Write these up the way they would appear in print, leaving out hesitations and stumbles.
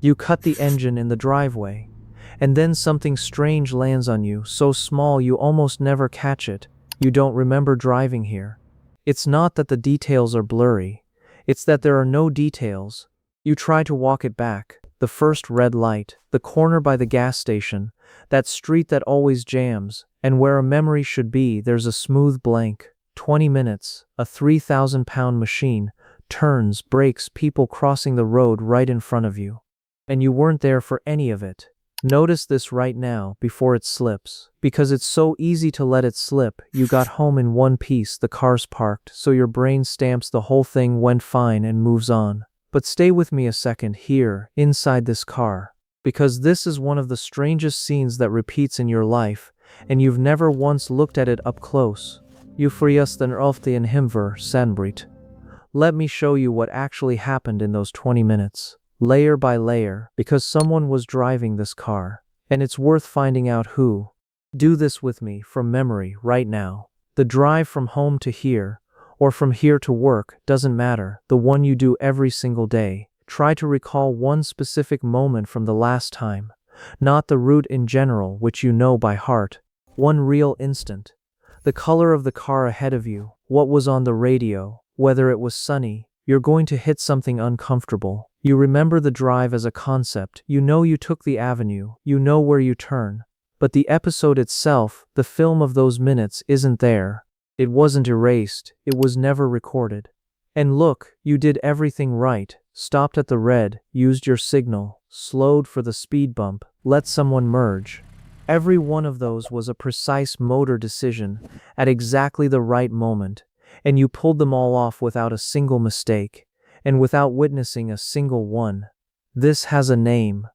You cut the engine in the driveway, and then something strange lands on you, so small you almost never catch it. You don't remember driving here. It's not that the details are blurry, it's that there are no details. You try to walk it back. The first red light, the corner by the gas station, that street that always jams, and where a memory should be, there's a smooth blank. 20 minutes, a 3,000-pound machine, turns, brakes, people crossing the road right in front of you. And you weren't there for any of it. Notice this right now, before it slips. Because it's so easy to let it slip, you got home in one piece, the car's parked, so your brain stamps the whole thing went fine and moves on. But stay with me a second here, inside this car. Because this is one of the strangest scenes that repeats in your life, and you've never once looked at it up close. You frias den ofte in himver, Sandbrit. Let me show you what actually happened in those 20 minutes. Layer by layer, because someone was driving this car. And it's worth finding out who. Do this with me, from memory, right now. The drive from home to here, or from here to work, doesn't matter, the one you do every single day. Try to recall one specific moment from the last time, not the route in general, which you know by heart. One real instant. The color of the car ahead of you, what was on the radio, whether it was sunny. You're going to hit something uncomfortable. You remember the drive as a concept, you know you took the avenue, you know where you turn. But the episode itself, the film of those minutes, isn't there. It wasn't erased, it was never recorded. And look, you did everything right, stopped at the red, used your signal, slowed for the speed bump, let someone merge. Every one of those was a precise motor decision, at exactly the right moment, and you pulled them all off without a single mistake, and without witnessing a single one. This has a name.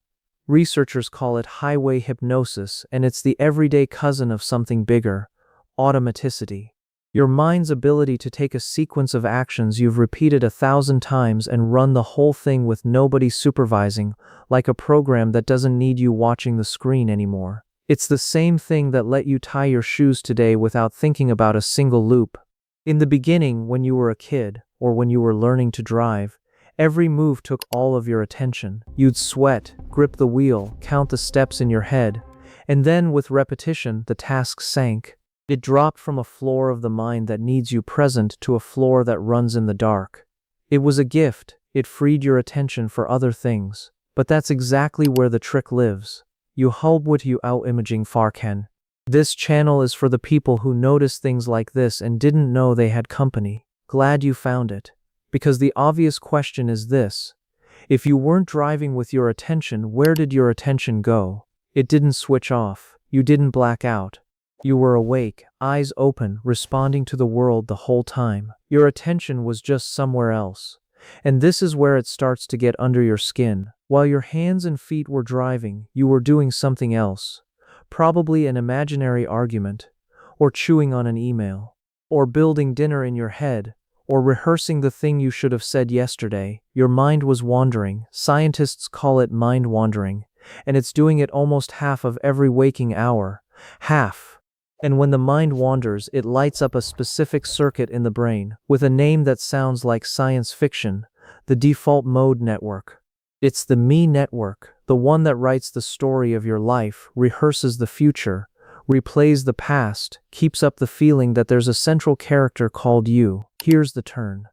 Researchers call it highway hypnosis, and it's the everyday cousin of something bigger, automaticity. Your mind's ability to take a sequence of actions you've repeated 1,000 times and run the whole thing with nobody supervising, like a program that doesn't need you watching the screen anymore. It's the same thing that let you tie your shoes today without thinking about a single loop. In the beginning, when you were a kid, or when you were learning to drive, every move took all of your attention. You'd sweat, grip the wheel, count the steps in your head, and then with repetition, the task sank. It dropped from a floor of the mind that needs you present to a floor that runs in the dark. It was a gift. It freed your attention for other things. But that's exactly where the trick lives. You what you out imaging farken. This channel is for the people who notice things like this and didn't know they had company. Glad you found it. Because the obvious question is this. If you weren't driving with your attention, where did your attention go? It didn't switch off. You didn't black out. You were awake, eyes open, responding to the world the whole time. Your attention was just somewhere else. And this is where it starts to get under your skin. While your hands and feet were driving, you were doing something else. Probably an imaginary argument, or chewing on an email, or building dinner in your head, or rehearsing the thing you should have said yesterday. Your mind was wandering. Scientists call it mind wandering, and it's doing it almost half of every waking hour. Half. And when the mind wanders, it lights up a specific circuit in the brain, with a name that sounds like science fiction, the default mode network. It's the me network, the one that writes the story of your life, rehearses the future, replays the past, keeps up the feeling that there's a central character called you. Here's the turn.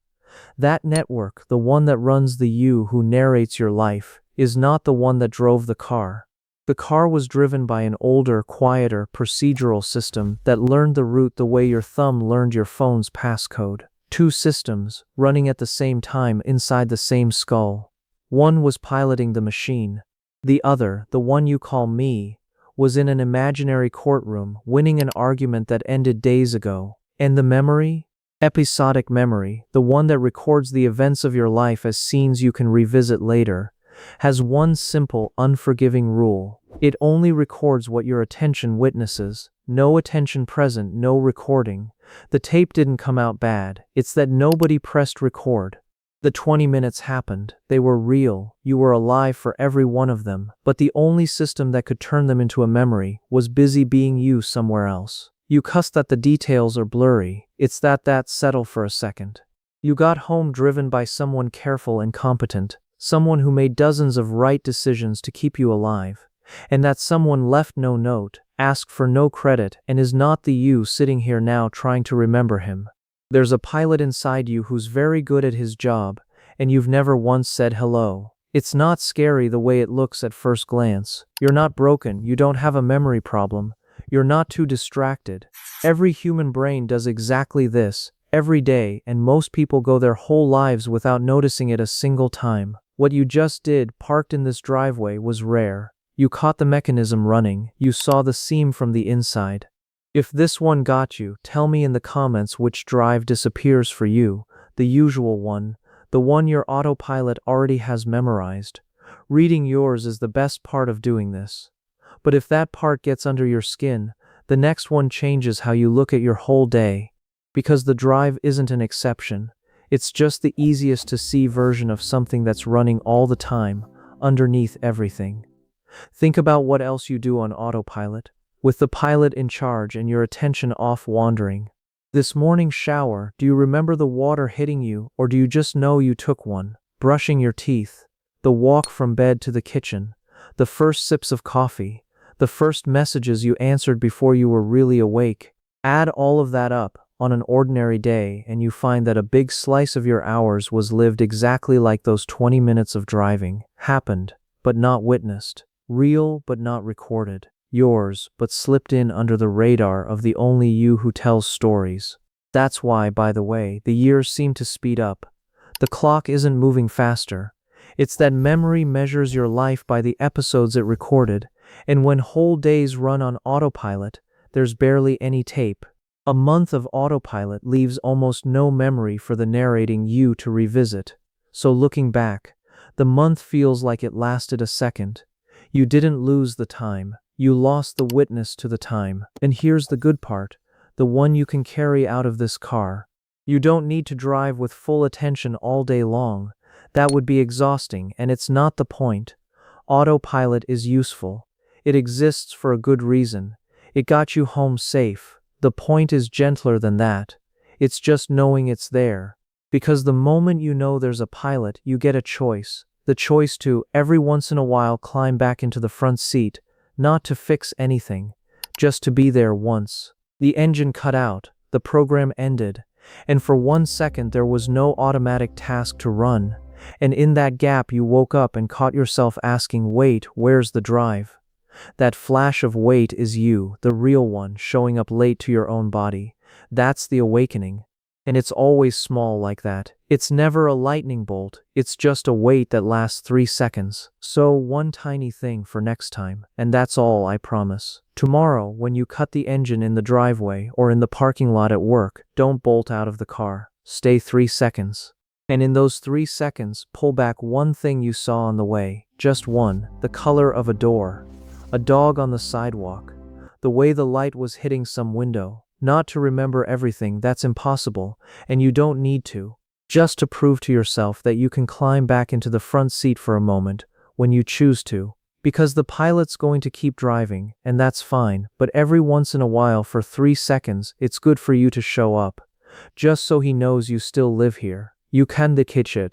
That network, the one that runs the you who narrates your life, is not the one that drove the car. The car was driven by an older, quieter, procedural system that learned the route the way your thumb learned your phone's passcode. Two systems, running at the same time inside the same skull. One was piloting the machine. The other, the one you call me, was in an imaginary courtroom, winning an argument that ended days ago. And the memory? Episodic memory, the one that records the events of your life as scenes you can revisit later, has one simple, unforgiving rule. It only records what your attention witnesses. No attention present, no recording. The tape didn't come out bad. It's that nobody pressed record. The 20 minutes happened. They were real. You were alive for every one of them. But the only system that could turn them into a memory was busy being you somewhere else. You cuss that the details are blurry. It's that settle for a second. You got home driven by someone careful and competent. someone who made dozens of right decisions to keep you alive, and that someone left no note, asked for no credit, and is not the you sitting here now trying to remember him. There's a pilot inside you who's very good at his job, and you've never once said hello. It's not scary the way it looks at first glance. You're not broken, you don't have a memory problem, you're not too distracted. Every human brain does exactly this, every day, and most people go their whole lives without noticing it a single time. What you just did, parked in this driveway, was rare. You caught the mechanism running, you saw the seam from the inside. If this one got you, tell me in the comments which drive disappears for you, the usual one, the one your autopilot already has memorized. Reading yours is the best part of doing this. But if that part gets under your skin, the next one changes how you look at your whole day. Because the drive isn't an exception. It's just the easiest to see version of something that's running all the time, underneath everything. Think about what else you do on autopilot, with the pilot in charge and your attention off wandering. This morning shower, do you remember the water hitting you, or do you just know you took one? Brushing your teeth, the walk from bed to the kitchen, the first sips of coffee, the first messages you answered before you were really awake. Add all of that up on an ordinary day and you find that a big slice of your hours was lived exactly like those 20 minutes of driving. Happened, but not witnessed. Real, but not recorded. Yours, but slipped in under the radar of the only you who tells stories. That's why, by the way, the years seem to speed up. The clock isn't moving faster. It's that memory measures your life by the episodes it recorded, and when whole days run on autopilot, there's barely any tape. A month of autopilot leaves almost no memory for the narrating you to revisit. So looking back, the month feels like it lasted a second. You didn't lose the time. You lost the witness to the time. And here's the good part, the one you can carry out of this car. You don't need to drive with full attention all day long. That would be exhausting, and it's not the point. Autopilot is useful. It exists for a good reason. It got you home safe. The point is gentler than that. It's just knowing it's there. Because the moment you know there's a pilot, you get a choice. The choice to, every once in a while, climb back into the front seat. Not to fix anything, just to be there once. The engine cut out, the program ended, and for 1 second there was no automatic task to run, and in that gap you woke up and caught yourself asking, wait, where's the drive? That flash of wait is you, the real one, showing up late to your own body. That's the awakening. And it's always small like that. It's never a lightning bolt, it's just a wait that lasts 3 seconds. So one tiny thing for next time, and that's all, I promise. Tomorrow, when you cut the engine in the driveway or in the parking lot at work, don't bolt out of the car. Stay 3 seconds. And in those 3 seconds, pull back one thing you saw on the way. Just one, the color of a door, a dog on the sidewalk, the way the light was hitting some window. Not to remember everything, that's impossible, and you don't need to. Just to prove to yourself that you can climb back into the front seat for a moment, when you choose to. Because the pilot's going to keep driving, and that's fine, but every once in a while for 3 seconds, it's good for you to show up. Just so he knows you still live here. You can the kitchen.